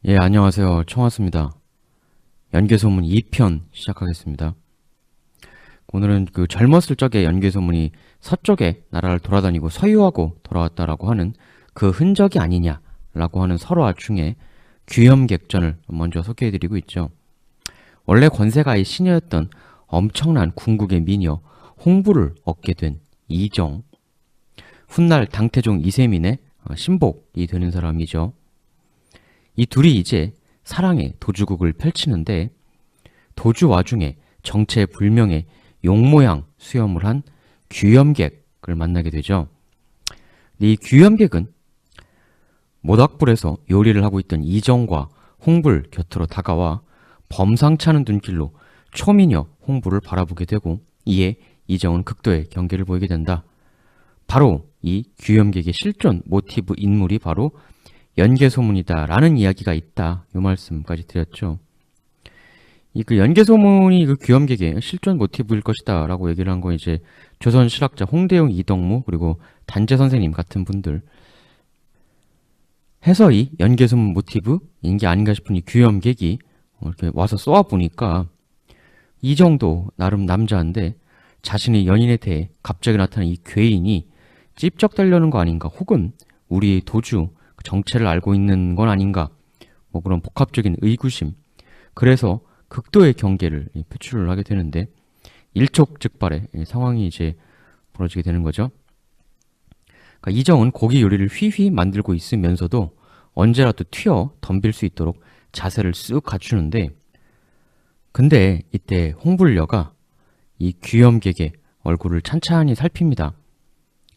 예, 안녕하세요. 청하스입니다. 연개소문 2편 시작하겠습니다. 오늘은 그 젊었을 적에 연개소문이 서쪽에 나라를 돌아다니고 서유하고 돌아왔다라고 하는 그 흔적이 아니냐라고 하는 설화 중에 귀염객전을 먼저 소개해드리고 있죠. 원래 권세가 이 시녀였던 엄청난 궁극의 미녀 홍부를 얻게 된 이정, 훗날 당태종 이세민의 신복이 되는 사람이죠. 이 둘이 이제 사랑의 도주국을 펼치는데 도주 와중에 정체불명의 용모양 수염을 한 귀염객을 만나게 되죠. 이 귀염객은 모닥불에서 요리를 하고 있던 이정과 홍불 곁으로 다가와 범상치 않은 눈길로 초미녀 홍불을 바라보게 되고 이에 이정은 극도의 경계를 보이게 된다. 바로 이 귀염객의 실존 모티브 인물이 바로 연개소문이다 라는 이야기가 있다. 요 말씀까지 드렸죠. 이 그 연개소문이 그 귀염객의 실존 모티브일 것이다 라고 얘기를 한 건 이제 조선 실학자 홍대용, 이덕무 그리고 단재 선생님 같은 분들 해서 이 연개소문 모티브인 게 아닌가 싶은 이 귀염객이 이렇게 와서 쏘아보니까 이 정도 나름 남자인데 자신의 연인에 대해 갑자기 나타난 이 괴인이 찝적대려는 거 아닌가, 혹은 우리의 도주 정체를 알고 있는 건 아닌가, 뭐 그런 복합적인 의구심, 그래서 극도의 경계를 표출을 하게 되는데 일촉즉발의 상황이 이제 벌어지게 되는 거죠. 그러니까 이정은 고기 요리를 휘휘 만들고 있으면서도 언제라도 튀어 덤빌 수 있도록 자세를 쓱 갖추는데, 근데 이때 홍불녀가 이 귀염객의 얼굴을 찬찬히 살핍니다.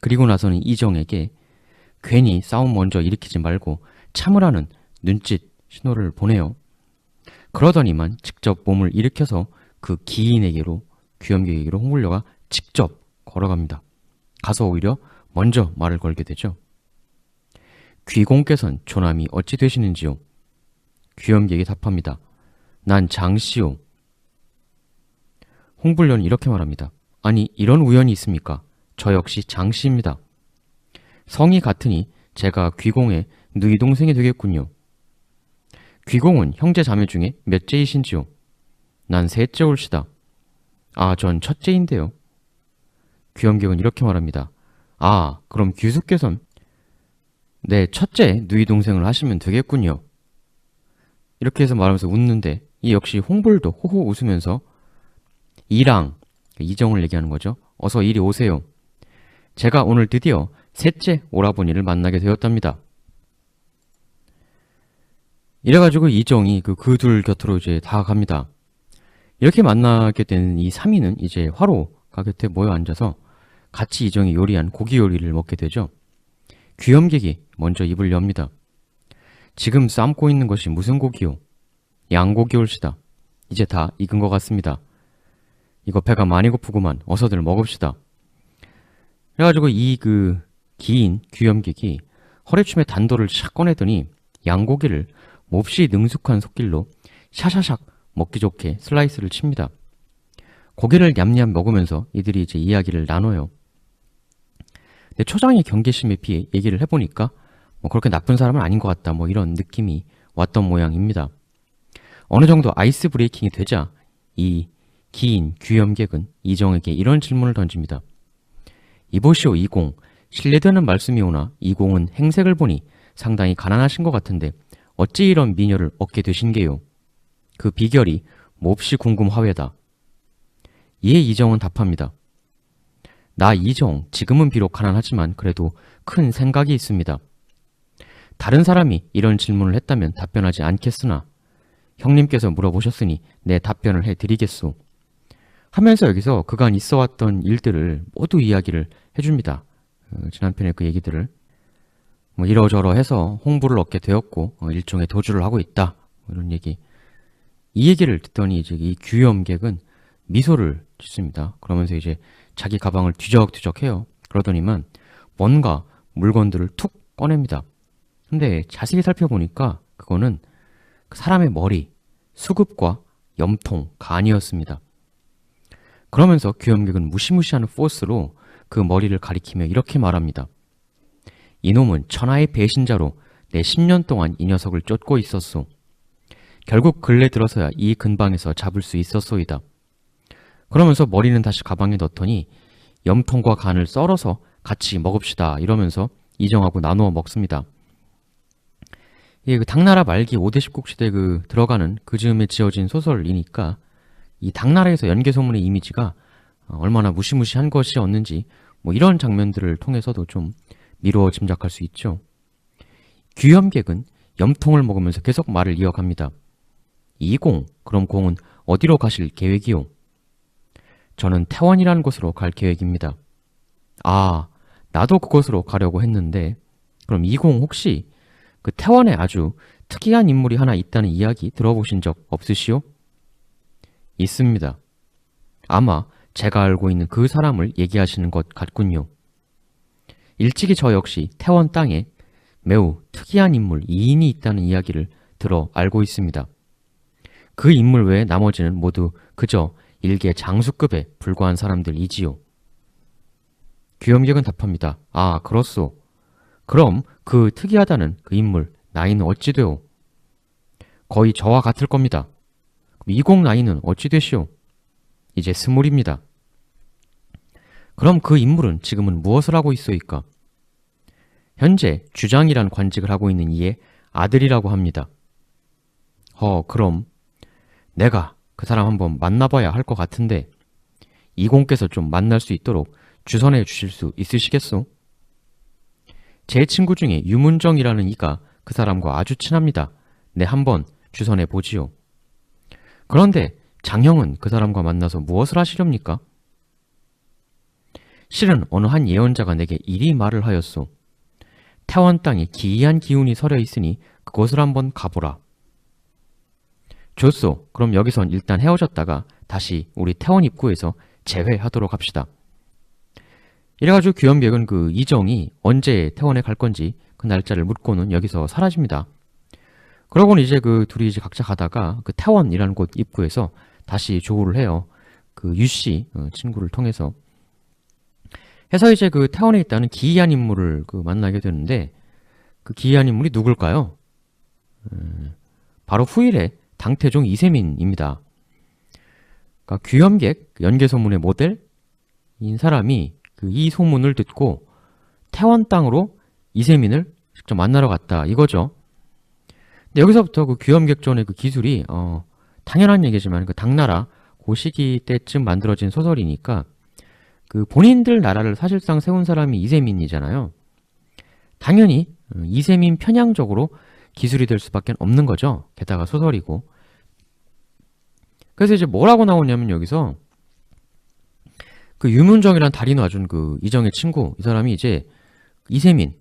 그리고 나서는 이정에게 괜히 싸움 먼저 일으키지 말고 참으라는 눈짓 신호를 보내요. 그러더니만 직접 몸을 일으켜서 그 기인에게로, 귀염객에게로 홍불녀가 직접 걸어갑니다. 가서 오히려 먼저 말을 걸게 되죠. 귀공께선 조남이 어찌 되시는지요? 귀염객이 답합니다. 난 장씨요. 홍불녀는 이렇게 말합니다. 아니, 이런 우연이 있습니까? 저 역시 장씨입니다. 성이 같으니 제가 귀공의 누이 동생이 되겠군요. 귀공은 형제 자매 중에 몇째이신지요? 난 셋째 올시다. 아, 전 첫째인데요. 귀염객은 이렇게 말합니다. 아, 그럼 귀수께선 네, 첫째 누이 동생을 하시면 되겠군요. 이렇게 해서 말하면서 웃는데 이 역시 홍불도 호호 웃으면서 이랑, 이정을 얘기하는 거죠. 어서 이리 오세요. 제가 오늘 드디어 셋째 오라버니를 만나게 되었답니다. 이래가지고 이정이 그 둘 곁으로 이제 다가갑니다. 이렇게 만나게 된 이 3인은 이제 화로가 곁에 모여 앉아서 같이 이정이 요리한 고기 요리를 먹게 되죠. 귀염객이 먼저 입을 엽니다. 지금 삶고 있는 것이 무슨 고기요? 양고기 올시다. 이제 다 익은 것 같습니다. 이거 배가 많이 고프구만. 어서들 먹읍시다. 그래가지고 이 기인 귀염객이 허리춤에 단도를 샥 꺼내더니 양고기를 몹시 능숙한 손길로 샤샤샥 먹기 좋게 슬라이스를 칩니다. 고기를 냠냠 먹으면서 이들이 이제 이야기를 나눠요. 근데 초장의 경계심에 비해 얘기를 해보니까 뭐 그렇게 나쁜 사람은 아닌 것 같다, 뭐 이런 느낌이 왔던 모양입니다. 어느 정도 아이스 브레이킹이 되자 이 기인 귀염객은 이정에게 이런 질문을 던집니다. 이보시오 이공, 실례되는 말씀이 오나 이공은 행색을 보니 상당히 가난하신 것 같은데 어찌 이런 미녀를 얻게 되신 게요? 그 비결이 몹시 궁금하외다. 이에 이정은 답합니다. 나 이정, 지금은 비록 가난하지만 그래도 큰 생각이 있습니다. 다른 사람이 이런 질문을 했다면 답변하지 않겠으나 형님께서 물어보셨으니 내 답변을 해드리겠소. 하면서 여기서 그간 있어왔던 일들을 모두 이야기를 해줍니다. 지난 편의 그 얘기들을 뭐 이러저러 해서 홍보를 얻게 되었고 일종의 도주를 하고 있다, 이런 얘기. 이 얘기를 듣더니 이제 이 귀염객은 미소를 짓습니다. 그러면서 이제 자기 가방을 뒤적뒤적 해요. 그러더니만 뭔가 물건들을 툭 꺼냅니다. 근데 자세히 살펴보니까 그거는 사람의 머리, 수급과 염통가 아니었습니다. 그러면서 귀염객은 무시무시한 포스로 그 머리를 가리키며 이렇게 말합니다. 이놈은 천하의 배신자로 내 10년 동안 이 녀석을 쫓고 있었소. 결국 근래 들어서야 이 근방에서 잡을 수 있었소이다. 그러면서 머리는 다시 가방에 넣더니 염통과 간을 썰어서 같이 먹읍시다 이러면서 이정하고 나누어 먹습니다. 이게 그 당나라 말기 5대 10국 시대 들어가는 그 즈음에 지어진 소설이니까 이 당나라에서 연개소문의 이미지가 얼마나 무시무시한 것이었는지 뭐 이런 장면들을 통해서도 좀 미루어 짐작할 수 있죠. 귀염객은 염통을 먹으면서 계속 말을 이어갑니다. 이공, 그럼 공은 어디로 가실 계획이요? 저는 태원이라는 곳으로 갈 계획입니다. 아, 나도 그곳으로 가려고 했는데 그럼 이공 혹시 그 태원에 아주 특이한 인물이 하나 있다는 이야기 들어보신 적 없으시오? 있습니다. 아마 제가 알고 있는 그 사람을 얘기하시는 것 같군요. 일찍이 저 역시 태원 땅에 매우 특이한 인물 이인이 있다는 이야기를 들어 알고 있습니다. 그 인물 외에 나머지는 모두 그저 일개 장수급에 불과한 사람들이지요. 귀염객은 답합니다. 아, 그렇소. 그럼 그 특이하다는 그 인물 나이는 어찌 되오? 거의 저와 같을 겁니다. 이공 나이는 어찌 되시오? 이제 20입니다. 그럼 그 인물은 지금은 무엇을 하고 있소이까? 현재 주장이란 관직을 하고 있는 이의 아들이라고 합니다. 그럼 내가 그 사람 한번 만나봐야 할 것 같은데 이공께서 좀 만날 수 있도록 주선해 주실 수 있으시겠소? 제 친구 중에 유문정이라는 이가 그 사람과 아주 친합니다. 네, 한번 주선해 보지요. 그런데 장형은 그 사람과 만나서 무엇을 하시렵니까? 실은 어느 한 예언자가 내게 이리 말을 하였소. 태원 땅에 기이한 기운이 서려 있으니 그곳을 한번 가보라. 좋소. 그럼 여기선 일단 헤어졌다가 다시 우리 태원 입구에서 재회하도록 합시다. 이래가지고 귀염객은 그 이정이 언제 태원에 갈 건지 그 날짜를 묻고는 여기서 사라집니다. 그러고는 이제 그 둘이 이제 각자 가다가 그 태원이라는 곳 입구에서 다시 조우를 해요. 그 유씨 친구를 통해서. 해서 이제 그 태원에 있다는 기이한 인물을 만나게 되는데 그 기이한 인물이 누굴까요? 바로 후일의 당태종 이세민입니다. 그러니까 귀염객 연개소문의 모델인 사람이 이 소문을 듣고 태원 땅으로 이세민을 직접 만나러 갔다 이거죠. 근데 여기서부터 그 귀염객전의 그 기술이 당연한 얘기지만 그 당나라 그 시기 때쯤 만들어진 소설이니까 그 본인들 나라를 사실상 세운 사람이 이세민이잖아요. 당연히 이세민 편향적으로 기술이 될 수밖에 없는 거죠. 게다가 소설이고. 그래서 이제 뭐라고 나오냐면 여기서 그 유문정이란 달이 놔준 그 이정의 친구, 이 사람이 이제 이세민,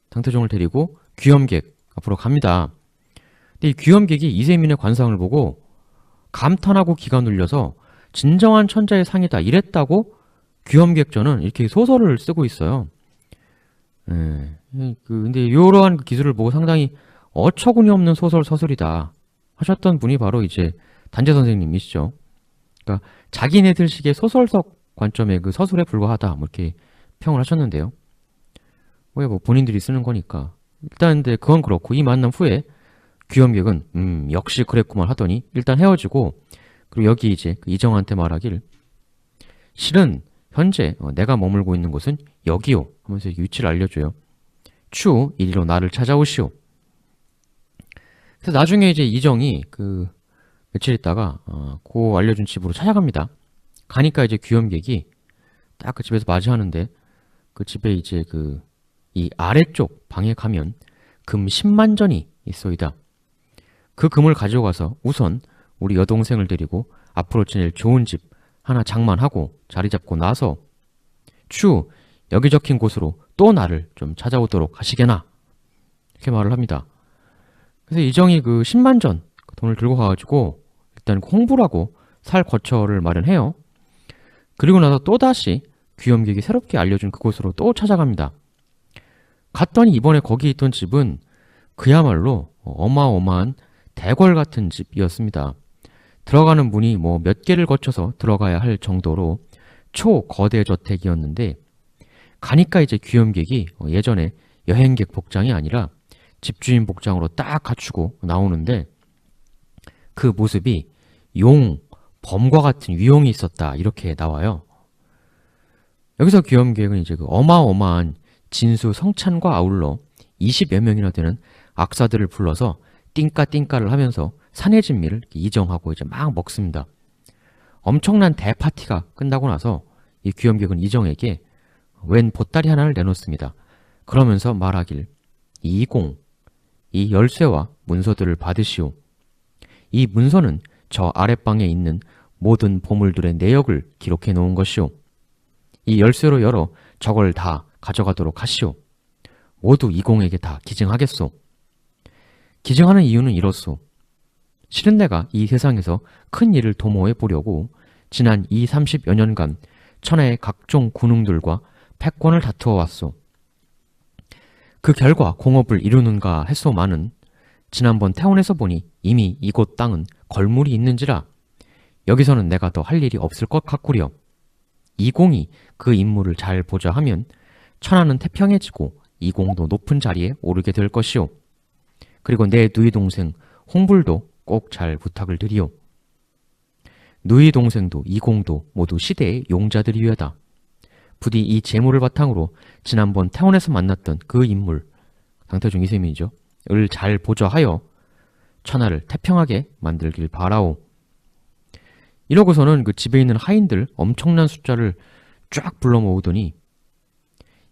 당태종을 데리고 귀염객 앞으로 갑니다. 근데 이 귀염객이 이세민의 관상을 보고 감탄하고 기가 눌려서 진정한 천자의 상이다 이랬다고 귀염객전은 이렇게 소설을 쓰고 있어요. 근데 이러한 기술을 보고 상당히 어처구니 없는 서술이다 하셨던 분이 바로 이제 단재 선생님이시죠. 그러니까 자기네들식의 소설적 관점의 그 서술에 불과하다 뭐 이렇게 평을 하셨는데요. 왜 뭐 본인들이 쓰는 거니까. 일단 근데 그건 그렇고 이 만남 후에 귀염객은 역시 그랬구만 하더니 일단 헤어지고 그리고 여기 이제 그 이정한테 말하길 실은 현재 내가 머물고 있는 곳은 여기요 하면서 위치를 알려줘요. 추 이리로 나를 찾아오시오. 그래서 나중에 이제 이정이 그 며칠 있다가 그 알려준 집으로 찾아갑니다. 가니까 이제 귀염객이 딱 그 집에서 맞이하는데 그 집에 이제 이 아래쪽 방에 가면 금 10만 전이 있소이다. 그 금을 가지고 가서 우선 우리 여동생을 데리고 앞으로 지낼 좋은 집 하나 장만하고 자리 잡고 나서 추 여기 적힌 곳으로 또 나를 좀 찾아오도록 하시게나 이렇게 말을 합니다. 그래서 이정이 그 10만 전 돈을 들고 가가지고 일단 홍보라고 살 거처를 마련해요. 그리고 나서 또다시 귀염객이 새롭게 알려준 그곳으로 또 찾아갑니다. 갔더니 이번에 거기 있던 집은 그야말로 어마어마한 대궐 같은 집이었습니다. 들어가는 문이 뭐 몇 개를 거쳐서 들어가야 할 정도로 초거대 저택이었는데 가니까 이제 귀염객이 예전에 여행객 복장이 아니라 집주인 복장으로 딱 갖추고 나오는데 그 모습이 용, 범과 같은 위용이 있었다 이렇게 나와요. 여기서 귀염객은 이제 그 어마어마한 진수 성찬과 아울러 20여 명이나 되는 악사들을 불러서 띵까띵까를 하면서 산의 진미를 이정하고 이제 막 먹습니다. 엄청난 대파티가 끝나고 나서 이 귀염객은 이정에게 웬 보따리 하나를 내놓습니다. 그러면서 말하길 이공, 이 열쇠와 문서들을 받으시오. 이 문서는 저 아랫방에 있는 모든 보물들의 내역을 기록해 놓은 것이오. 이 열쇠로 열어 저걸 다 가져가도록 하시오. 모두 이공에게 다 기증하겠소. 기증하는 이유는 이렇소. 실은 내가 이 세상에서 큰 일을 도모해 보려고 지난 30여 년간 천하의 각종 군웅들과 패권을 다투어 왔소. 그 결과 공업을 이루는가 했소마는 지난번 태원에서 보니 이미 이곳 땅은 걸물이 있는지라 여기서는 내가 더 할 일이 없을 것 같구려. 이공이 그 임무를 잘 보자 하면 천하는 태평해지고 이공도 높은 자리에 오르게 될 것이오. 그리고 내 누이 동생 홍불도 꼭 잘 부탁을 드리오. 누이 동생도 이공도 모두 시대의 용자들이외다. 부디 이 재물을 바탕으로 지난번 태원에서 만났던 그 인물, 당태종 이세민이죠. 을 잘 보좌하여 천하를 태평하게 만들길 바라오. 이러고서는 그 집에 있는 하인들 엄청난 숫자를 쫙 불러 모으더니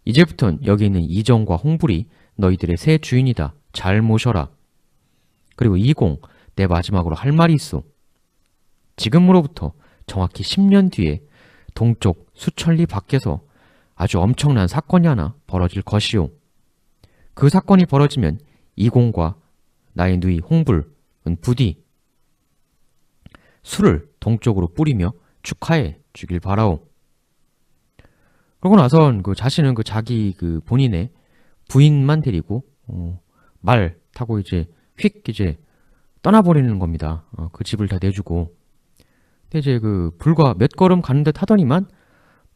이제부턴 여기 있는 이정과 홍불이 너희들의 새 주인이다. 잘 모셔라. 그리고 이공, 내 마지막으로 할 말이 있어. 지금으로부터 정확히 10년 뒤에 동쪽 수천리 밖에서 아주 엄청난 사건이 하나 벌어질 것이오. 그 사건이 벌어지면 이공과 나의 누이 홍불은 부디 술을 동쪽으로 뿌리며 축하해 주길 바라오. 그러고 나선 그 자신은 그 자기 그 본인의 부인만 데리고 말 타고 이제 휙 이제 떠나버리는 겁니다. 그 집을 다 내주고. 근데 이제 그 불과 몇 걸음 가는 듯 하더니만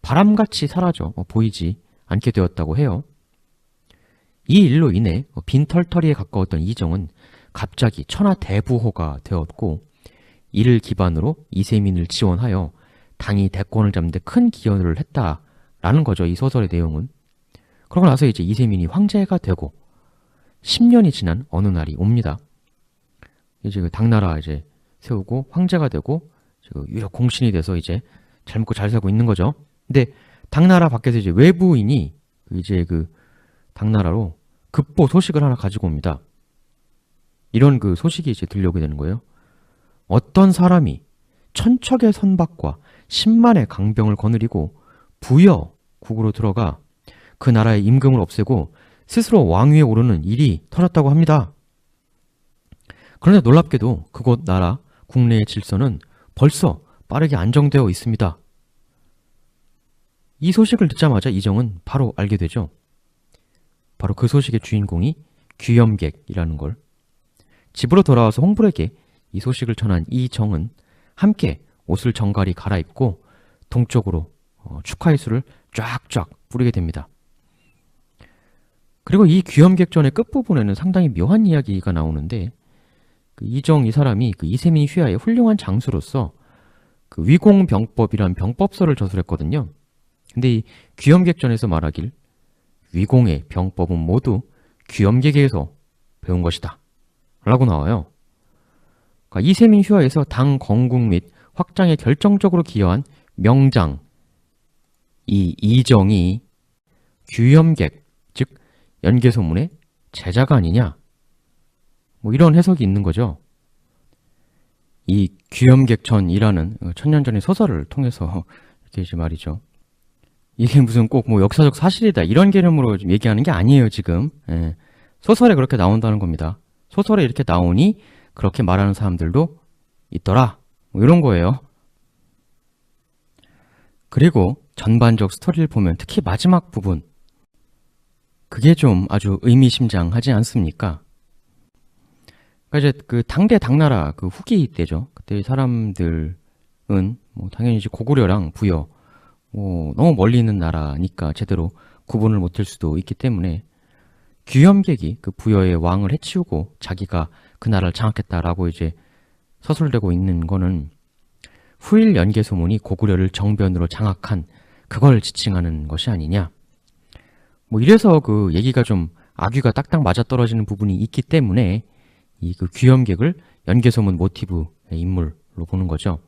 바람같이 사라져 보이지 않게 되었다고 해요. 이 일로 인해 빈털터리에 가까웠던 이정은 갑자기 천하대부호가 되었고 이를 기반으로 이세민을 지원하여 당이 대권을 잡는 데 큰 기여를 했다라는 거죠. 이 소설의 내용은. 그러고 나서 이제 이세민이 황제가 되고 10년이 지난 어느 날이 옵니다. 이제 그 당나라 이제 세우고 황제가 되고 유력 공신이 돼서 이제 잘 먹고 잘 살고 있는 거죠. 근데 당나라 밖에서 이제 외부인이 이제 그 당나라로 급보 소식을 하나 가지고 옵니다. 이런 그 소식이 이제 들려오게 되는 거예요. 어떤 사람이 천척의 선박과 10만의 강병을 거느리고 부여국으로 들어가 그 나라의 임금을 없애고 스스로 왕위에 오르는 일이 터졌다고 합니다. 그런데 놀랍게도 그곳 나라 국내의 질서는 벌써 빠르게 안정되어 있습니다. 이 소식을 듣자마자 이정은 바로 알게 되죠. 바로 그 소식의 주인공이 귀염객이라는 걸. 집으로 돌아와서 홍불에게 이 소식을 전한 이정은 함께 옷을 정갈이 갈아입고 동쪽으로 축하의 술을 쫙쫙 뿌리게 됩니다. 그리고 이 귀염객전의 끝부분에는 상당히 묘한 이야기가 나오는데 그 이정 이 사람이 그 이세민 휘하의 훌륭한 장수로서 그 위공병법이란 병법서를 저술했거든요. 근데 이 귀염객전에서 말하길 위공의 병법은 모두 귀염객에게서 배운 것이다 라고 나와요. 그러니까 이세민 휘하에서 당 건국 및 확장에 결정적으로 기여한 명장 이 이정이 귀염객 즉 연개소문의 제자가 아니냐 뭐 이런 해석이 있는 거죠. 이 귀염객전이라는 천년전의 소설을 통해서 이렇게 이제 말이죠. 이게 무슨 꼭 뭐 역사적 사실이다 이런 개념으로 좀 얘기하는 게 아니에요 지금. 예. 소설에 그렇게 나온다는 겁니다. 소설에 이렇게 나오니 그렇게 말하는 사람들도 있더라 뭐 이런 거예요. 그리고 전반적 스토리를 보면 특히 마지막 부분 그게 좀 아주 의미심장하지 않습니까? 그러니까 이제 그 당대 당나라 그 후기 때죠. 그때 사람들은 뭐 당연히 이제 고구려랑 부여 뭐 너무 멀리 있는 나라니까 제대로 구분을 못할 수도 있기 때문에 귀염객이 그 부여의 왕을 해치우고 자기가 그 나라를 장악했다라고 이제 서술되고 있는 거는 후일 연개 소문이 고구려를 정변으로 장악한 그걸 지칭하는 것이 아니냐. 뭐 이래서 그 얘기가 좀 악유가 딱딱 맞아떨어지는 부분이 있기 때문에 이 그 귀염객을 연개소문 모티브의 인물로 보는 거죠.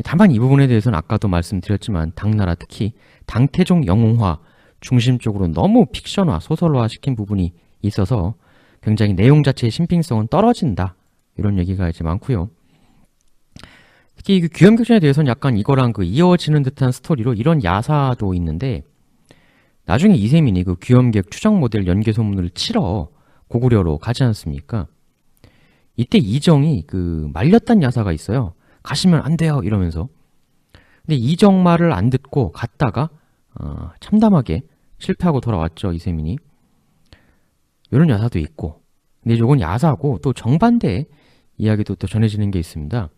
다만 이 부분에 대해서는 아까도 말씀드렸지만 당나라 특히 당태종 영웅화 중심적으로 너무 픽션화, 소설화 시킨 부분이 있어서 굉장히 내용 자체의 신빙성은 떨어진다. 이런 얘기가 이제 많고요. 특히 그 귀염객전에 대해서는 약간 이거랑 그 이어지는 듯한 스토리로 이런 야사도 있는데 나중에 이세민이 그 귀염객 추정 모델 연개 소문을 치러 고구려로 가지 않습니까? 이때 이정이 그 말렸단 야사가 있어요. 가시면 안 돼요 이러면서. 근데 이정 말을 안 듣고 갔다가 참담하게 실패하고 돌아왔죠 이세민이. 이런 야사도 있고. 근데 이건 야사고 또 정반대의 이야기도 또 전해지는 게 있습니다.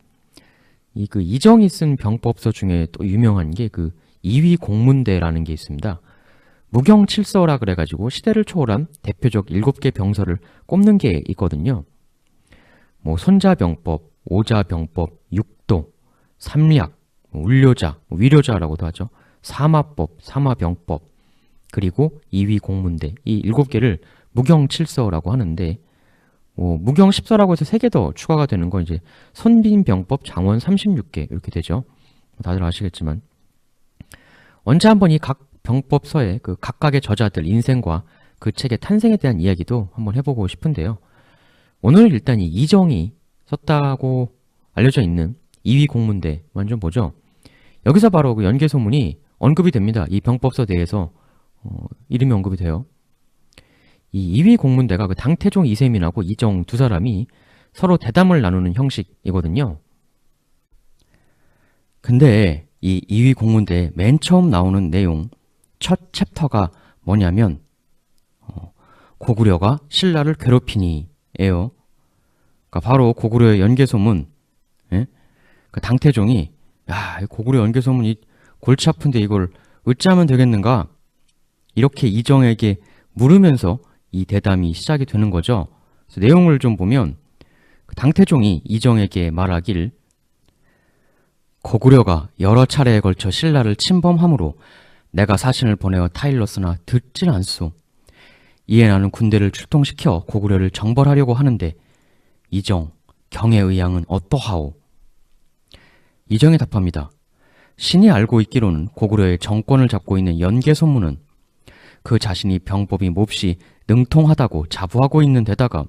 이 그 이정이 쓴 병법서 중에 또 유명한 게 그 이위공문대라는 게 있습니다. 무경칠서라 그래가지고 시대를 초월한 대표적 7개 병서를 꼽는 게 있거든요. 뭐 손자병법, 오자병법, 육도, 삼약, 울료자, 위료자라고도 하죠. 사마법, 사마병법, 그리고 이위공문대 이 7개를 무경칠서라고 하는데 무경십서라고 해서 3개 더 추가가 되는 건 이제 선빈병법, 장원 36개 이렇게 되죠. 다들 아시겠지만 언제 한번 이 각 병법서의 그 각각의 저자들 인생과 그 책의 탄생에 대한 이야기도 한번 해보고 싶은데요. 오늘 일단 이 이정이 썼다고 알려져 있는 이위공문대만 좀 보죠. 여기서 바로 그 연개소문이 언급이 됩니다. 이 병법서 내에서 이름이 언급이 돼요. 이 이위공문대가 그 당태종 이세민하고 이정 두 사람이 서로 대담을 나누는 형식이거든요. 근데 이 이위공문대 맨 처음 나오는 내용 첫 챕터가 뭐냐면 고구려가 신라를 괴롭히니예요. 그러니까 바로 고구려의 연개소문. 예? 그 당태종이 야 고구려 연개소문 이 골치 아픈데 이걸 어찌하면 되겠는가 이렇게 이정에게 물으면서 이 대담이 시작이 되는 거죠. 그래서 내용을 좀 보면 당태종이 이정에게 말하길 고구려가 여러 차례에 걸쳐 신라를 침범함으로 내가 사신을 보내어 타일렀으나 듣질 않소. 이에 나는 군대를 출동시켜 고구려를 정벌하려고 하는데 이정, 경의 의향은 어떠하오? 이정이 답합니다. 신이 알고 있기로는 고구려의 정권을 잡고 있는 연개소문은 그 자신이 병법이 몹시 능통하다고 자부하고 있는 데다가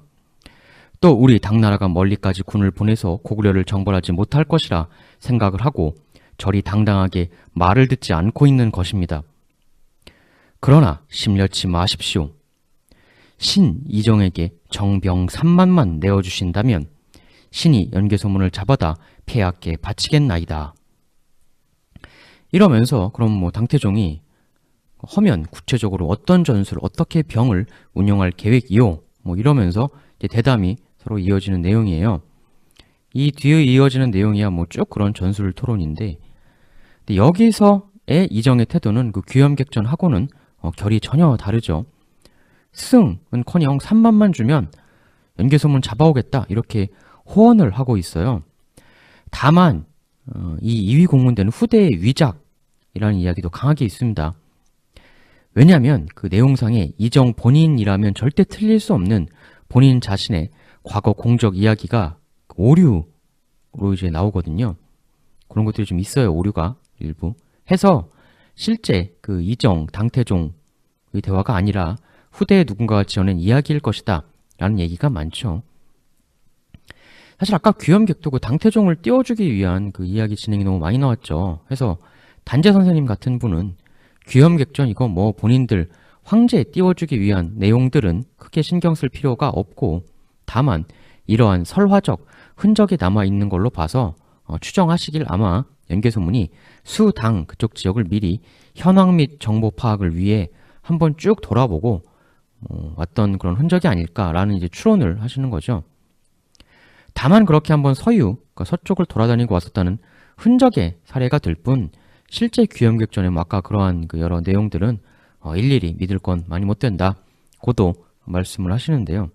또 우리 당나라가 멀리까지 군을 보내서 고구려를 정벌하지 못할 것이라 생각을 하고 저리 당당하게 말을 듣지 않고 있는 것입니다. 그러나 심려치 마십시오. 신 이정에게 정병 3만만 내어주신다면 신이 연개소문을 잡아다 폐하께 바치겠나이다. 이러면서 그럼 뭐 당태종이 허면 구체적으로 어떤 전술, 어떻게 병을 운영할 계획이요? 뭐 이러면서 이제 대담이 서로 이어지는 내용이에요. 이 뒤에 이어지는 내용이야 뭐 쭉 그런 전술 토론인데 근데 여기서의 이정의 태도는 그 귀염객전하고는 결이 전혀 다르죠. 스승은커녕 3만만 주면 연개소문 잡아오겠다 이렇게 호언을 하고 있어요. 다만 이 이위공문대는 후대의 위작이라는 이야기도 강하게 있습니다. 왜냐하면 그 내용상에 이정 본인이라면 절대 틀릴 수 없는 본인 자신의 과거 공적 이야기가 오류로 이제 나오거든요. 그런 것들이 좀 있어요. 오류가 일부 해서 실제 그 이정, 당태종의 대화가 아니라 후대에 누군가가 지어낸 이야기일 것이다 라는 얘기가 많죠. 사실 아까 귀염객도 그 당태종을 띄워주기 위한 그 이야기 진행이 너무 많이 나왔죠. 해서 단재 선생님 같은 분은 귀염객전 이거 뭐 본인들 황제에 띄워주기 위한 내용들은 크게 신경 쓸 필요가 없고 다만 이러한 설화적 흔적이 남아있는 걸로 봐서 추정하시길 아마 연개소문이 수당 그쪽 지역을 미리 현황 및 정보 파악을 위해 한번 쭉 돌아보고 왔던 그런 흔적이 아닐까라는 이제 추론을 하시는 거죠. 다만 그렇게 한번 서유, 그러니까 서쪽을 돌아다니고 왔었다는 흔적의 사례가 될 뿐 실제 귀염객전에 뭐 아까 그러한 그 여러 내용들은 일일이 믿을 건 많이 못 된다. 고도 말씀을 하시는데요.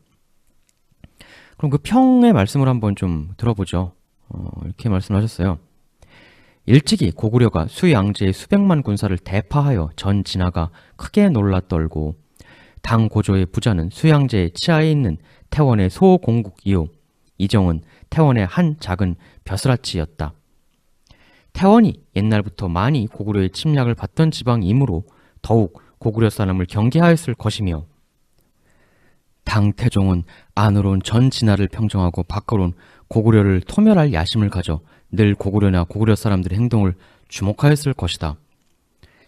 그럼 그 평의 말씀을 한번 좀 들어보죠. 이렇게 말씀하셨어요. 일찍이 고구려가 수양제의 수백만 군사를 대파하여 전 진하가 크게 놀라 떨고 당 고조의 부자는 수양제의 치하에 있는 태원의 소공국이요 이정은 태원의 한 작은 벼슬아치였다. 태원이 옛날부터 많이 고구려의 침략을 받던 지방이므로 더욱 고구려 사람을 경계하였을 것이며 당 태종은 안으론 전 진하를 평정하고 밖으론 고구려를 토멸할 야심을 가져 늘 고구려나 고구려 사람들의 행동을 주목하였을 것이다.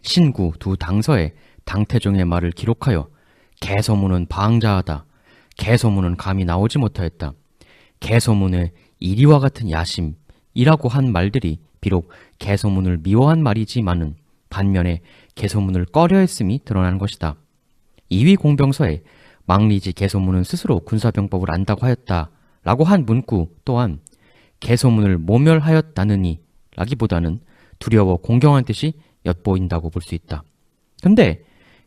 신구 두 당서에 당태종의 말을 기록하여 개소문은 방자하다. 개소문은 감히 나오지 못하였다. 개소문의 이리와 같은 야심이라고 한 말들이 비록 개소문을 미워한 말이지만은 반면에 개소문을 꺼려했음이 드러난 것이다. 2위 공병서에 망리지 개소문은 스스로 군사병법을 안다고 하였다라고 한 문구 또한 개소문을 모멸하였다느니 라기보다는 두려워 공경한 뜻이 엿보인다고 볼 수 있다. 근데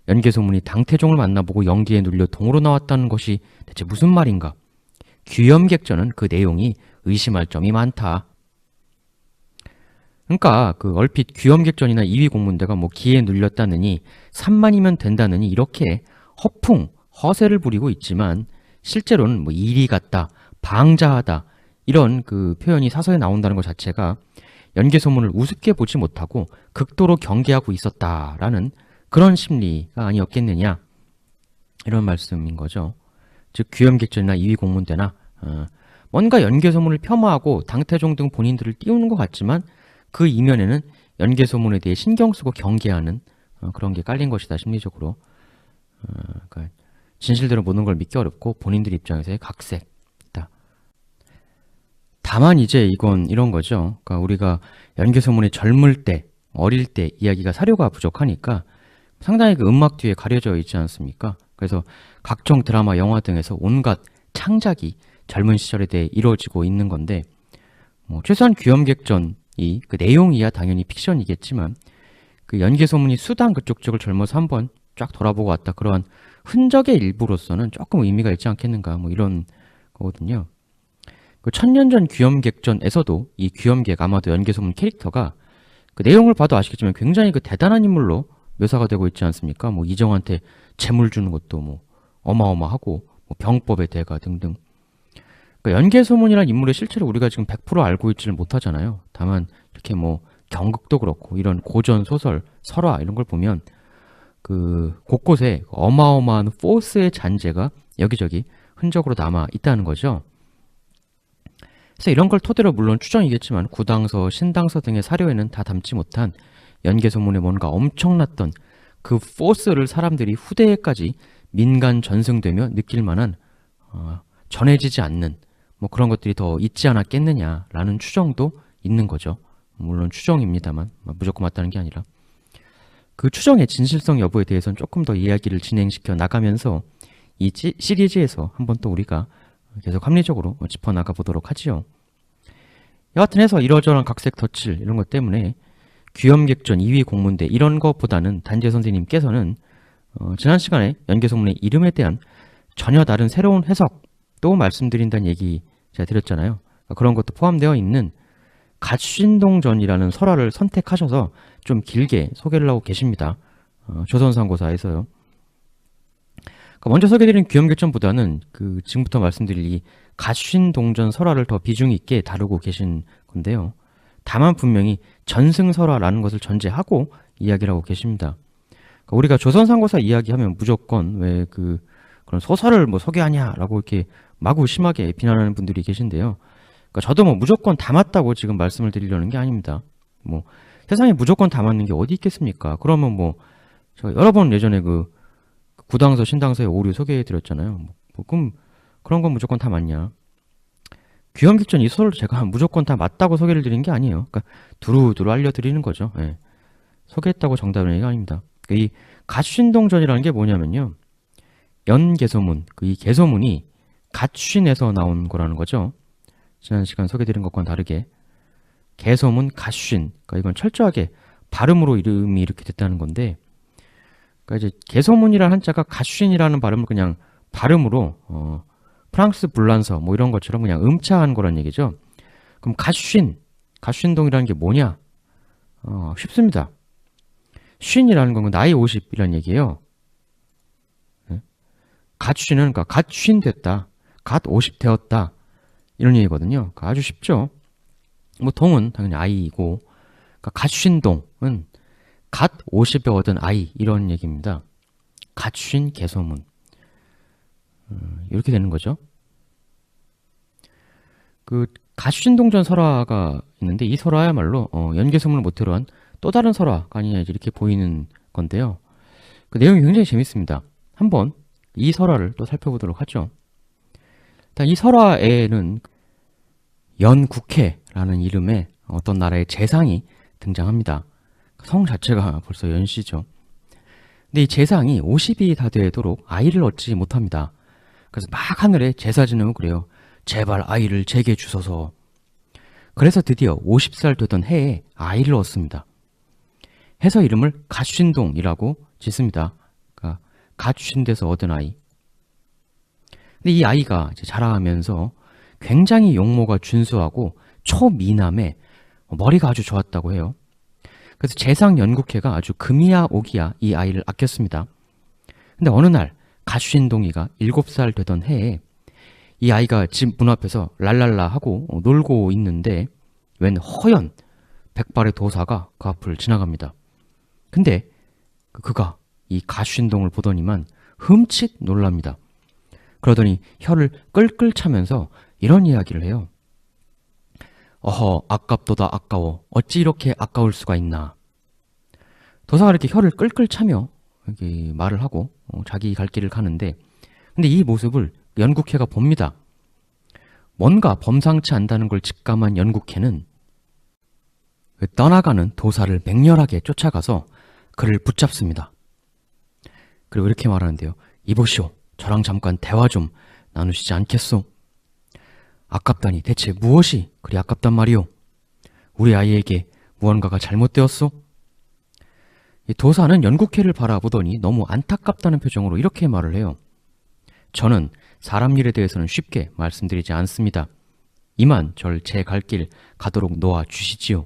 연개소문이 당태종을 만나보고 연기에 눌려 동으로 나왔다는 것이 대체 무슨 말인가? 귀염객전은 그 내용이 의심할 점이 많다. 그러니까 그 얼핏 귀염객전이나 2위 공문대가 뭐 기에 눌렸다느니 3만이면 된다느니 이렇게 허풍, 허세를 부리고 있지만 실제로는 뭐 일이 같다, 방자하다 이런 그 표현이 사서에 나온다는 것 자체가 연개소문을 우습게 보지 못하고 극도로 경계하고 있었다라는 그런 심리가 아니었겠느냐 이런 말씀인 거죠. 즉 귀염객전이나 2위 공문대나 뭔가 연개소문을 겸하고 당태종 등 본인들을 띄우는 것 같지만 그 이면에는 연개소문에 대해 신경 쓰고 경계하는 그런 게 깔린 것이다 심리적으로. 그러니까 진실대로 모든 걸 믿기 어렵고 본인들 입장에서의 각색이다. 다만 이제 이건 이런 거죠. 그러니까 우리가 연개소문이 젊을 때, 어릴 때 이야기가 사료가 부족하니까 상당히 그 음악 뒤에 가려져 있지 않습니까? 그래서 각종 드라마, 영화 등에서 온갖 창작이 젊은 시절에 대해 이루어지고 있는 건데 뭐 최소한 귀염객전이 그 내용이야 당연히 픽션이겠지만 그 연개소문이 수당 그쪽 쪽을 젊어서 한번 쫙 돌아보고 왔다 그러한 흔적의 일부로서는 조금 의미가 있지 않겠는가 뭐 이런 거거든요. 그 천년전 귀염객전에서도 이 귀염객 아마도 연개소문 캐릭터가 그 내용을 봐도 아시겠지만 굉장히 그 대단한 인물로 묘사가 되고 있지 않습니까? 뭐 이정한테 재물 주는 것도 뭐 어마어마하고 뭐 병법의 대가 등등. 그러니까 연개소문이라는 인물의 실체를 우리가 지금 100% 알고 있지를 못하잖아요. 다만 이렇게 뭐 경극도 그렇고 이런 고전 소설, 설화 이런 걸 보면 그 곳곳에 어마어마한 포스의 잔재가 여기저기 흔적으로 남아 있다는 거죠. 그래서 이런 걸 토대로 물론 추정이겠지만 구당서, 신당서 등의 사료에는 다 담지 못한 연개소문에 뭔가 엄청났던 그 포스를 사람들이 후대에까지 민간 전승되며 느낄 만한 전해지지 않는 뭐 그런 것들이 더 있지 않았겠느냐라는 추정도 있는 거죠. 물론 추정입니다만 무조건 맞다는 게 아니라 그 추정의 진실성 여부에 대해서는 조금 더 이야기를 진행시켜 나가면서 이 시리즈에서 한번 또 우리가 계속 합리적으로 짚어나가 보도록 하지요. 여하튼 해서 이러저러한 각색 덧칠 이런 것 때문에 귀염객전 2위 공문대 이런 것보다는 단재 선생님께서는 지난 시간에 연개소문의 이름에 대한 전혀 다른 새로운 해석도 말씀드린다는 얘기 제가 드렸잖아요. 그런 것도 포함되어 있는 갓신동전이라는 설화를 선택하셔서 좀 길게 소개를 하고 계십니다. 조선상고사에서요. 먼저 소개드린 귀염객전보다는 그 지금부터 말씀드릴 이 갓신동전 설화를 더 비중 있게 다루고 계신 건데요. 다만 분명히 전승설화라는 것을 전제하고 이야기를 하고 계십니다. 그러니까 우리가 조선상고사 이야기하면 무조건 왜 그런 소설을 뭐 소개하냐라고 이렇게 마구 심하게 비난하는 분들이 계신데요. 그러니까 저도 뭐 무조건 다 맞다고 지금 말씀을 드리려는 게 아닙니다. 뭐 세상에 무조건 다 맞는 게 어디 있겠습니까? 그러면 뭐 제가 여러 번 예전에 그 구당서, 신당서의 오류 소개해 드렸잖아요. 그럼 그런 건 무조건 다 맞냐? 귀염객전 이 소설도 제가 무조건 다 맞다고 소개를 드린 게 아니에요. 그러니까 두루두루 알려드리는 거죠. 예. 소개했다고 정답은 얘기가 아닙니다. 그러니까 이 갓신동전이라는 게 뭐냐면요. 연개소문, 이 개소문이 갓신에서 나온 거라는 거죠. 지난 시간 소개드린 것과는 다르게 개소문 갓신, 그러니까 이건 철저하게 발음으로 이름이 이렇게 됐다는 건데, 그러니까 이제 개소문이라는 한자가 갓신이라는 발음을 그냥 발음으로 프랑스 불란서 뭐 이런 것처럼 그냥 음차한 거란 얘기죠. 그럼 갓쉰동이라는 게 뭐냐? 쉽습니다. 쉰이라는 건 나이 50이라는 얘기예요. 갓쉰은 그러니까 갓쉰 됐다, 갓 50 되었다 이런 얘기거든요. 그러니까 아주 쉽죠. 뭐 동은 당연히 아이이고, 그러니까 갓쉰동은 갓 50에 얻은 아이 이런 얘기입니다. 갓쉰 개소문. 이렇게 되는 거죠. 그 갓쉰동전 설화가 있는데 이 설화야말로 연개소문을 모태로 한 또 다른 설화가 아니냐 이렇게 보이는 건데요. 그 내용이 굉장히 재밌습니다. 한번 이 설화를 또 살펴보도록 하죠. 일단 이 설화에는 연국해라는 이름의 어떤 나라의 재상이 등장합니다. 성 자체가 벌써 연시죠. 근데 이 재상이 50이 다 되도록 아이를 얻지 못합니다. 그래서 막 하늘에 제사 지내고 그래요. 제발 아이를 제게 주소서. 그래서 드디어 50살 되던 해에 아이를 얻습니다. 해서 이름을 갓쉰동이라고 짓습니다. 그러니까 갓쉰 데서 얻은 아이. 근데 이 아이가 이제 자라면서 굉장히 용모가 준수하고 초미남에 머리가 아주 좋았다고 해요. 그래서 재상 연국해가 아주 금이야 오기야 이 아이를 아꼈습니다. 근데 어느 날 갓쉰동이가 7살 되던 해에 이 아이가 집 문 앞에서 랄랄라 하고 놀고 있는데 웬 허연 백발의 도사가 그 앞을 지나갑니다. 근데 그가 이 갓쉰동을 보더니만 흠칫 놀랍니다. 그러더니 혀를 끌끌 차면서 이런 이야기를 해요. 어허, 아깝도다 아까워. 어찌 이렇게 아까울 수가 있나. 도사가 이렇게 혀를 끌끌 차며 이렇게 말을 하고 자기 갈 길을 가는데, 근데 이 모습을 연국해가 봅니다. 뭔가 범상치 않다는 걸 직감한 연국해는 떠나가는 도사를 맹렬하게 쫓아가서 그를 붙잡습니다. 그리고 이렇게 말하는데요. 이보시오, 저랑 잠깐 대화 좀 나누시지 않겠소? 아깝다니 대체 무엇이 그리 아깝단 말이오? 우리 아이에게 무언가가 잘못되었소? 이 도사는 연국해를 바라보더니 너무 안타깝다는 표정으로 이렇게 말을 해요. 저는 사람 일에 대해서는 쉽게 말씀드리지 않습니다. 이만 절 제 갈 길 가도록 놓아 주시지요.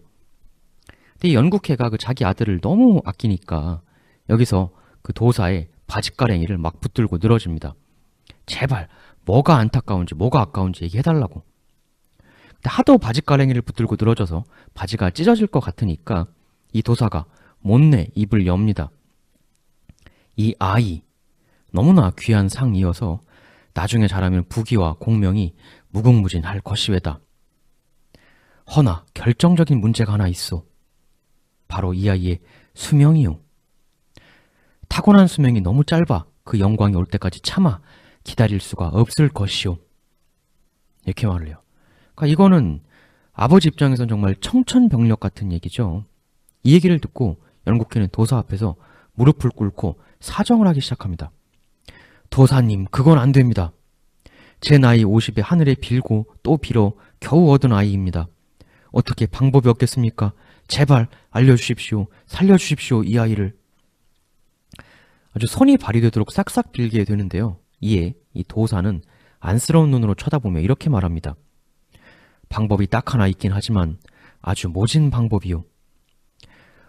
근데 이 연국해가 그 자기 아들을 너무 아끼니까 여기서 그 도사의 바짓가랭이를 막 붙들고 늘어집니다. 제발 뭐가 안타까운지 뭐가 아까운지 얘기해달라고. 근데 하도 바짓가랭이를 붙들고 늘어져서 바지가 찢어질 것 같으니까 이 도사가 못내 입을 엽니다. 이 아이 너무나 귀한 상이어서 나중에 자라면 부귀와 공명이 무궁무진할 것이외다. 허나 결정적인 문제가 하나 있어. 바로 이 아이의 수명이요. 타고난 수명이 너무 짧아 그 영광이 올 때까지 참아 기다릴 수가 없을 것이요. 이렇게 말을 해요. 그러니까 이거는 아버지 입장에선 정말 청천벽력 같은 얘기죠. 이 얘기를 듣고 연국해는 도사 앞에서 무릎을 꿇고 사정을 하기 시작합니다. 도사님, 그건 안 됩니다. 제 나이 50에 하늘에 빌고 또 빌어 겨우 얻은 아이입니다. 어떻게 방법이 없겠습니까? 제발 알려주십시오. 살려주십시오, 이 아이를. 아주 손이 발휘되도록 싹싹 빌게 되는데요. 이에 이 도사는 안쓰러운 눈으로 쳐다보며 이렇게 말합니다. 방법이 딱 하나 있긴 하지만 아주 모진 방법이요.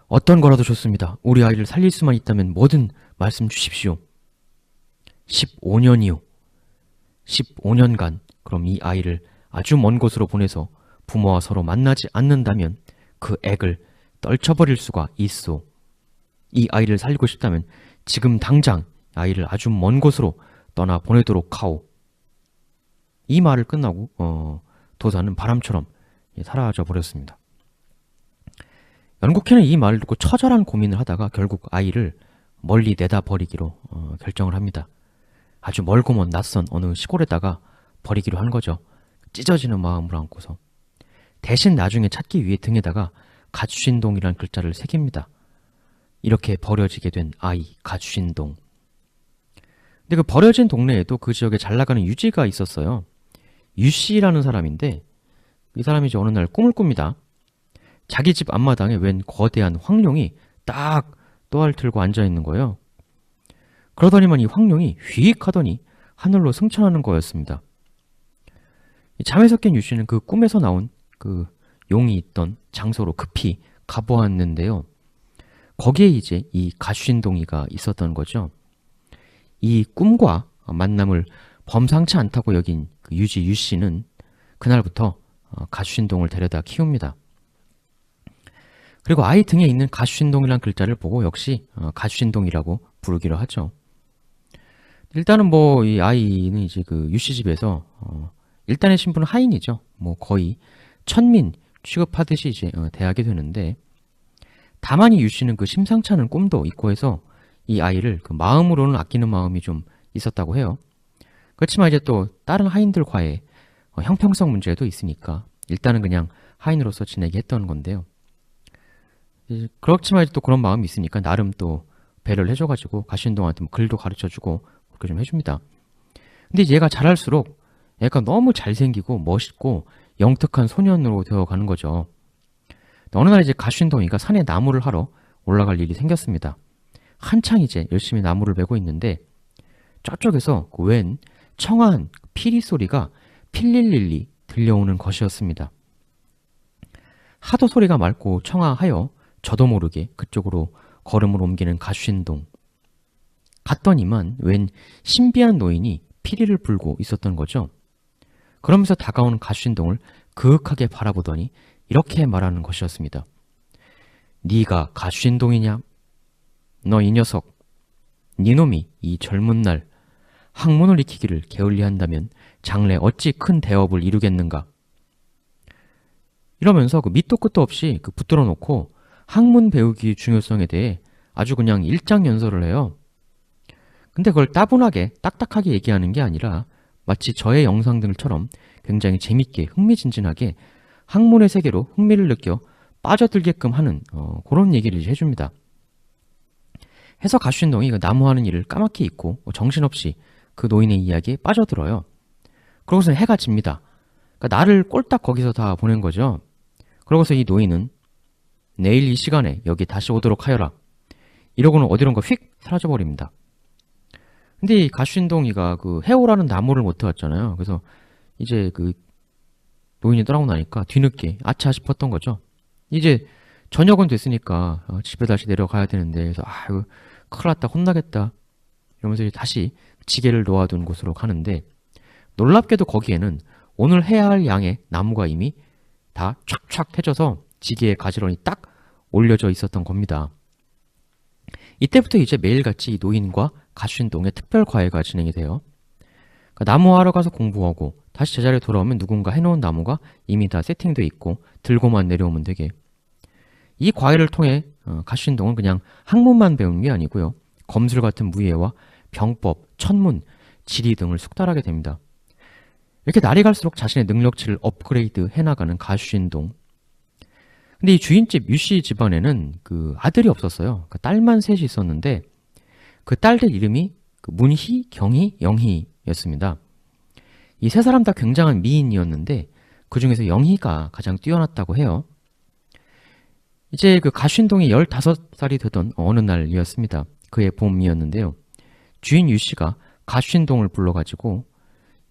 어떤 거라도 좋습니다. 우리 아이를 살릴 수만 있다면 뭐든 말씀 주십시오. 15년이요. 15년간 그럼 이 아이를 아주 먼 곳으로 보내서 부모와 서로 만나지 않는다면 그 액을 떨쳐버릴 수가 있소. 이 아이를 살리고 싶다면 지금 당장 아이를 아주 먼 곳으로 떠나 보내도록 하오. 이 말을 끝나고 도사는 바람처럼 사라져 버렸습니다. 연국해는 이 말을 듣고 처절한 고민을 하다가 결국 아이를 멀리 내다 버리기로 결정을 합니다. 아주 멀고 먼 낯선 어느 시골에다가 버리기로 한 거죠. 찢어지는 마음으로 안고서. 대신 나중에 찾기 위해 등에다가 갓쉰동이라는 글자를 새깁니다. 이렇게 버려지게 된 아이 갓쉰동. 근데 그 버려진 동네에도 그 지역에 잘 나가는 유지가 있었어요. 유씨라는 사람인데 이 사람이 이제 어느 날 꿈을 꿉니다. 자기 집 앞마당에 웬 거대한 황룡이 딱 또알 틀고 앉아있는 거예요. 그러더니만 이 황룡이 휙 하더니 하늘로 승천하는 거였습니다. 이 잠에서 깬 유씨는 그 꿈에서 나온 그 용이 있던 장소로 급히 가보았는데요. 거기에 이제 이 가쉰동이가 있었던 거죠. 이 꿈과 만남을 범상치 않다고 여긴 그 유지 유씨는 그날부터 가쉰동을 데려다 키웁니다. 그리고 아이 등에 있는 가쉰동이라는 글자를 보고 역시 가쉰동이라고 부르기로 하죠. 일단은 뭐 이 아이는 이제 그 유씨 집에서 일단의 신분은 하인이죠. 뭐 거의 천민 취급하듯이 이제 대하게 되는데, 다만 이 유씨는 그 심상치 않은 꿈도 있고 해서 이 아이를 그 마음으로는 아끼는 마음이 좀 있었다고 해요. 그렇지만 이제 또 다른 하인들과의 형평성 문제도 있으니까 일단은 그냥 하인으로서 지내게 했던 건데요. 그렇지만 이제 또 그런 마음이 있으니까 나름 또 배려를 해줘가지고 가신동한테 뭐 글도 가르쳐주고 그렇게 좀 해줍니다. 근데 얘가 자랄수록 얘가 너무 잘생기고 멋있고 영특한 소년으로 되어가는 거죠. 어느 날 이제 가쉰동이가 산에 나무를 하러 올라갈 일이 생겼습니다. 한창 이제 열심히 나무를 베고 있는데 저쪽에서 그 웬 청아한 피리 소리가 필릴릴리 들려오는 것이었습니다. 하도 소리가 맑고 청아하여 저도 모르게 그쪽으로 걸음을 옮기는 가쉰동. 갔더니만 웬 신비한 노인이 피리를 불고 있었던 거죠. 그러면서 다가오는 가쉰동을 그윽하게 바라보더니 이렇게 말하는 것이었습니다. 네가 가쉰동이냐? 너 이 녀석, 네 놈이 이 젊은 날 학문을 익히기를 게을리한다면 장래 어찌 큰 대업을 이루겠는가? 이러면서 그 밑도 끝도 없이 그 붙들어 놓고 학문 배우기의 중요성에 대해 아주 그냥 일장연설을 해요. 근데 그걸 따분하게 딱딱하게 얘기하는 게 아니라 마치 저의 영상들처럼 굉장히 재밌게 흥미진진하게 학문의 세계로 흥미를 느껴 빠져들게끔 하는 그런 얘기를 해줍니다. 해서 가쉰동이 그 나무하는 일을 까맣게 잊고 정신없이 그 노인의 이야기에 빠져들어요. 그러고서 해가 집니다. 그러니까 나를 꼴딱 거기서 다 보낸 거죠. 그러고서 이 노인은 내일 이 시간에 여기 다시 오도록 하여라. 이러고는 어디론가 휙 사라져버립니다. 근데 이 가쉰동이가 그 해오라는 나무를 못 태웠잖아요. 그래서 이제 그 노인이 떠나고 나니까 뒤늦게 아차 싶었던 거죠. 이제 저녁은 됐으니까 집에 다시 내려가야 되는데, 그래서 이거 큰일 났다, 혼나겠다 이러면서 이제 다시 지게를 놓아둔 곳으로 가는데, 놀랍게도 거기에는 오늘 해야 할 양의 나무가 이미 다 촥촥 해져서 지게의 가지런히 딱 올려져 있었던 겁니다. 이때부터 이제 매일같이 이 노인과 가쉰동의 특별 과외가 진행이 돼요. 그러니까 나무하러 가서 공부하고 다시 제자리에 돌아오면 누군가 해놓은 나무가 이미 다 세팅돼 있고 들고만 내려오면 되게. 이 과외를 통해 가쉰동은 그냥 학문만 배우는 게 아니고요, 검술 같은 무예와 병법, 천문, 지리 등을 숙달하게 됩니다. 이렇게 날이 갈수록 자신의 능력치를 업그레이드 해나가는 가쉰동. 근데 이 주인집 유씨 집안에는 그 아들이 없었어요. 그 딸만 셋이 있었는데 그 딸들 이름이 그 문희, 경희, 영희였습니다. 이 세 사람 다 굉장한 미인이었는데 그 중에서 영희가 가장 뛰어났다고 해요. 이제 그 가쉰동이 15살이 되던 어느 날이었습니다. 그의 봄이었는데요. 주인 유씨가 가쉰동을 불러가지고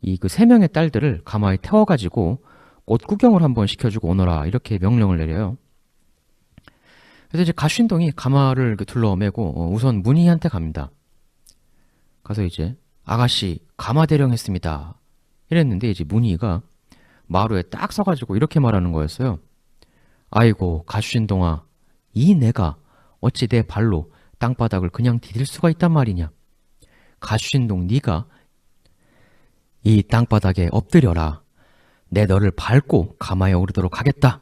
이 그 3명의 딸들을 가마에 태워가지고 옷 구경을 한번 시켜주고 오너라 이렇게 명령을 내려요. 그래서 이제 가쉰동이 가마를 둘러매고 우선 문희한테 갑니다. 가서 이제 아가씨 가마 대령했습니다 이랬는데, 이제 문희가 마루에 딱 서가지고 이렇게 말하는 거였어요. 아이고 가쉰동아, 이 내가 어찌 내 발로 땅바닥을 그냥 디딜 수가 있단 말이냐. 가쉰동 네가 이 땅바닥에 엎드려라. 내 너를 밟고 가마에 오르도록 하겠다.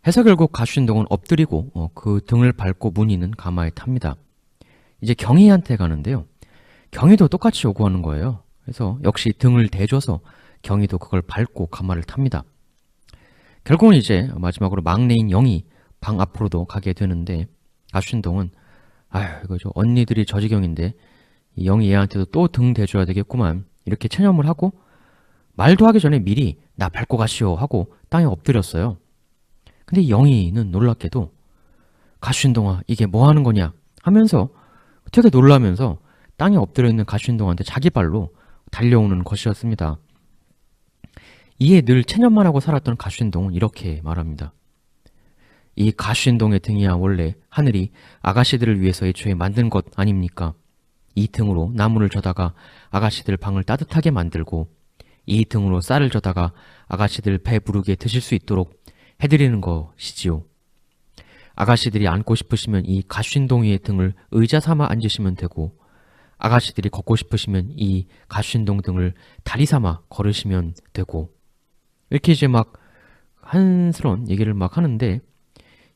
해서 결국 가쉰동은 엎드리고 그 등을 밟고 문희는 가마에 탑니다. 이제 경희한테 가는데요. 경희도 똑같이 요구하는 거예요. 그래서 역시 등을 대줘서 경희도 그걸 밟고 가마를 탑니다. 결국은 이제 마지막으로 막내인 영희 방 앞으로도 가게 되는데, 가쉰동은 이거 저 언니들이 저지경인데 이 영희 얘한테도 또 등 대줘야 되겠구만 이렇게 체념을 하고 말도 하기 전에 미리 나 밟고 가시오 하고 땅에 엎드렸어요. 근데 영희는 놀랍게도 가쉰동아 이게 뭐 하는 거냐 하면서 되게 놀라면서 땅에 엎드려 있는 가쉰동한테 자기 발로 달려오는 것이었습니다. 이에 늘 체념만 하고 살았던 가슌동은 이렇게 말합니다. 이 가슌동의 등이야 원래 하늘이 아가씨들을 위해서 애초에 만든 것 아닙니까? 이 등으로 나무를 져다가 아가씨들 방을 따뜻하게 만들고 이 등으로 쌀을 져다가 아가씨들 배 부르게 드실 수 있도록 해드리는 것이지요. 아가씨들이 앉고 싶으시면 이 가슌동 위의 등을 의자 삼아 앉으시면 되고 아가씨들이 걷고 싶으시면 이 가슌동 등을 다리 삼아 걸으시면 되고 이렇게 이제 막 한스러운 얘기를 막 하는데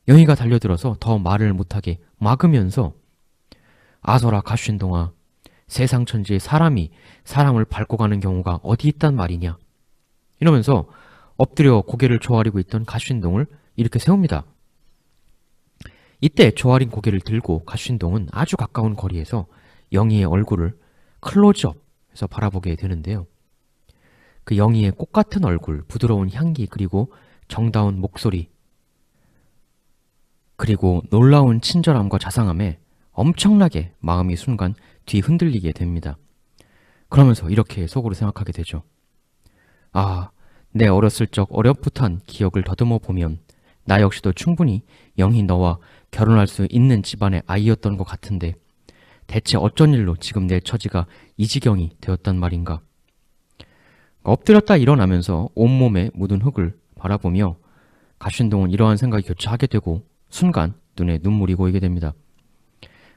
영희가 달려들어서 더 말을 못하게 막으면서 아서라 가슌동아, 세상 천지에 사람이 사람을 밟고 가는 경우가 어디 있단 말이냐 이러면서 엎드려 고개를 조아리고 있던 가슌동을 이렇게 세웁니다. 이때 조아린 고개를 들고 가슌동은 아주 가까운 거리에서 영희의 얼굴을 클로즈업해서 바라보게 되는데요. 그 영희의 꽃같은 얼굴, 부드러운 향기, 그리고 정다운 목소리, 그리고 놀라운 친절함과 자상함에 엄청나게 마음이 순간 뒤흔들리게 됩니다. 그러면서 이렇게 속으로 생각하게 되죠. 아, 내 어렸을 적 어렴풋한 기억을 더듬어 보면 나 역시도 충분히 영희 너와 결혼할 수 있는 집안의 아이였던 것 같은데 대체 어쩐 일로 지금 내 처지가 이 지경이 되었단 말인가. 엎드렸다 일어나면서 온몸에 묻은 흙을 바라보며 가슌동은 이러한 생각이 교차하게 되고 순간 눈에 눈물이 고이게 됩니다.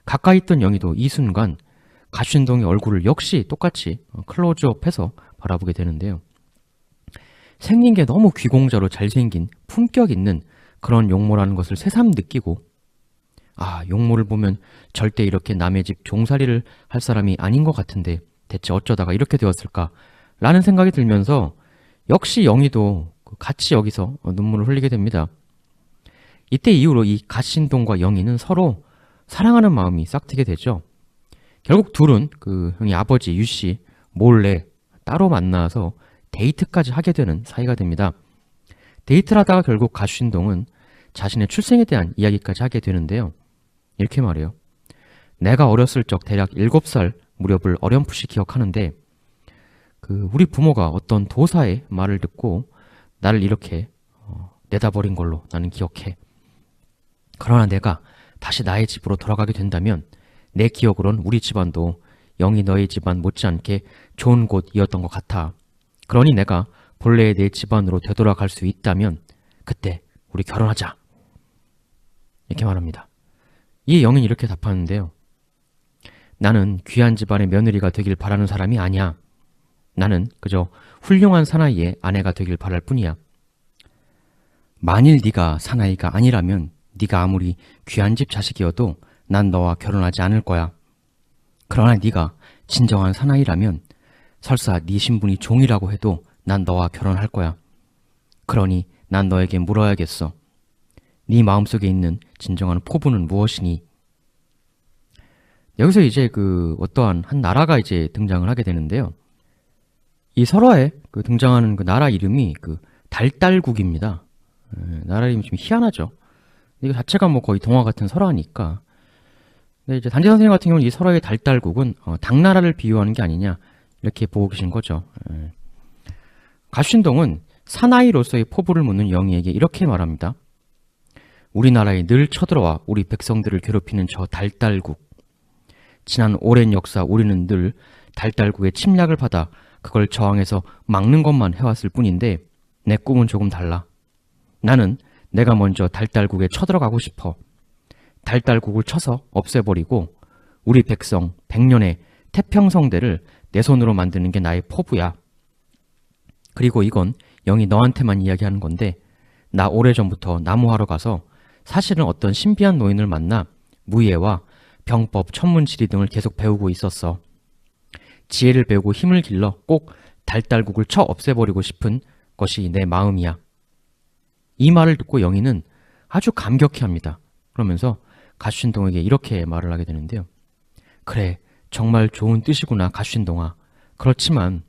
가까이 있던 영희도 이 순간 가슌동의 얼굴을 역시 똑같이 클로즈업해서 바라보게 되는데요. 생긴 게 너무 귀공자로 잘생긴 품격 있는 그런 용모라는 것을 새삼 느끼고 아, 용모를 보면 절대 이렇게 남의 집 종살이를 할 사람이 아닌 것 같은데 대체 어쩌다가 이렇게 되었을까 라는 생각이 들면서 역시 영희도 같이 여기서 눈물을 흘리게 됩니다. 이때 이후로 이 가슌동과 영희는 서로 사랑하는 마음이 싹트게 되죠. 결국 둘은 그 형이 아버지 유씨 몰래 따로 만나서 데이트까지 하게 되는 사이가 됩니다. 데이트를 하다가 결국 가슌동은 자신의 출생에 대한 이야기까지 하게 되는데요. 이렇게 말해요. 내가 어렸을 적 대략 7살 무렵을 어렴풋이 기억하는데 우리 부모가 어떤 도사의 말을 듣고 나를 이렇게 내다버린 걸로 나는 기억해. 그러나 내가 다시 나의 집으로 돌아가게 된다면 내 기억으론 우리 집안도 영희 너의 집안 못지않게 좋은 곳이었던 것 같아. 그러니 내가 본래의 내 집안으로 되돌아갈 수 있다면 그때 우리 결혼하자. 이렇게 말합니다. 이에 영희는 이렇게 답하는데요. 나는 귀한 집안의 며느리가 되길 바라는 사람이 아니야. 나는 그저 훌륭한 사나이의 아내가 되길 바랄 뿐이야. 만일 네가 사나이가 아니라면 네가 아무리 귀한 집 자식이어도 난 너와 결혼하지 않을 거야. 그러나 네가 진정한 사나이라면 설사 네 신분이 종이라고 해도 난 너와 결혼할 거야. 그러니 난 너에게 물어야겠어. 네 마음속에 있는 진정한 포부는 무엇이니? 여기서 이제 어떠한 한 나라가 이제 등장을 하게 되는데요. 이 설화에 등장하는 나라 이름이 달달국입니다. 나라 이름이 좀 희한하죠. 이거 자체가 뭐 거의 동화 같은 설화니까. 근데 이제 단지 선생님 같은 경우는 이 설화의 달달국은 당나라를 비유하는 게 아니냐 이렇게 보고 계신 거죠. 가슌동은 사나이로서의 포부를 묻는 영희에게 이렇게 말합니다. 우리나라에 늘 쳐들어와 우리 백성들을 괴롭히는 저 달달국. 지난 오랜 역사 우리는 늘 달달국의 침략을 받아 그걸 저항해서 막는 것만 해왔을 뿐인데 내 꿈은 조금 달라. 나는 내가 먼저 달달국에 쳐들어가고 싶어. 달달국을 쳐서 없애버리고 우리 백성 100년의 태평성대를 내 손으로 만드는 게 나의 포부야. 그리고 이건 영희 너한테만 이야기하는 건데 나 오래전부터 나무하러 가서 사실은 어떤 신비한 노인을 만나 무예와 병법, 천문지리 등을 계속 배우고 있었어. 지혜를 배우고 힘을 길러 꼭 달달국을 쳐 없애버리고 싶은 것이 내 마음이야. 이 말을 듣고 영희는 아주 감격해합니다. 그러면서 가슌동에게 이렇게 말을 하게 되는데요. 그래, 정말 좋은 뜻이구나, 가슌동아. 그렇지만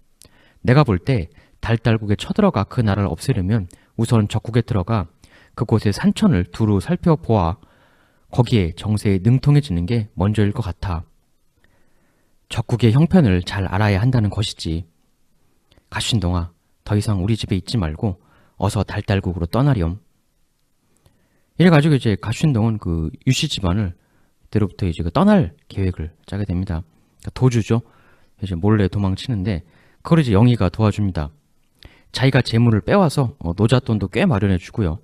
내가 볼 때 달달국에 쳐들어가 그 나라를 없애려면 우선 적국에 들어가 그곳의 산천을 두루 살펴보아 거기에 정세에 능통해지는 게 먼저일 것 같아. 적국의 형편을 잘 알아야 한다는 것이지. 가슌동아, 더 이상 우리 집에 있지 말고 어서 달달국으로 떠나렴. 이래가지고 이제 갓신동은 그 유씨 집안을 이때로부터 이제 그 떠날 계획을 짜게 됩니다. 그러니까 도주죠. 이제 몰래 도망치는데 그걸 이제 영희가 도와줍니다. 자기가 재물을 빼와서 노잣돈도 꽤 마련해 주고요.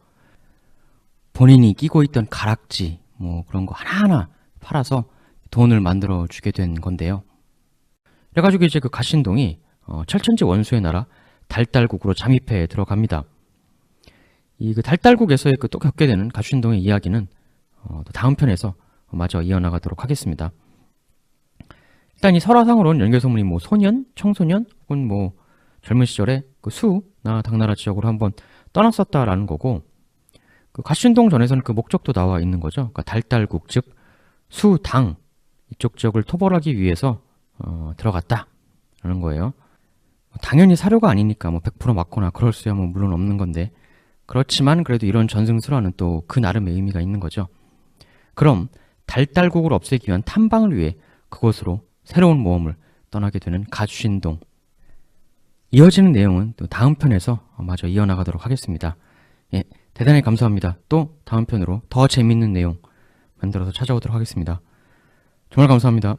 본인이 끼고 있던 가락지 뭐 그런 거 하나하나 팔아서 돈을 만들어 주게 된 건데요. 그래가지고 이제 그 갓신동이 철천지 원수의 나라 달달국으로 잠입해 들어갑니다. 이 그 달달국에서의 그 또 겪게 되는 갓신동의 이야기는 또 다음 편에서 마저 이어나가도록 하겠습니다. 일단 이 설화상으로는 연개소문이 뭐 소년, 청소년 혹은 뭐 젊은 시절에 그 수나 당나라 지역으로 한번 떠났었다라는 거고, 그 갓신동 전에서는 그 목적도 나와 있는 거죠. 그러니까 달달국 즉 수당 이쪽 지역을 토벌하기 위해서 들어갔다라는 거예요. 당연히 사료가 아니니까 뭐 100% 맞거나 그럴 수야 뭐 물론 없는 건데, 그렇지만 그래도 이런 전승술화는 또 그 나름의 의미가 있는 거죠. 그럼 달달국을 없애기 위한 탐방을 위해 그곳으로 새로운 모험을 떠나게 되는 갓신동. 이어지는 내용은 또 다음 편에서 마저 이어나가도록 하겠습니다. 예, 대단히 감사합니다. 또 다음 편으로 더 재밌는 내용 만들어서 찾아오도록 하겠습니다. 정말 감사합니다.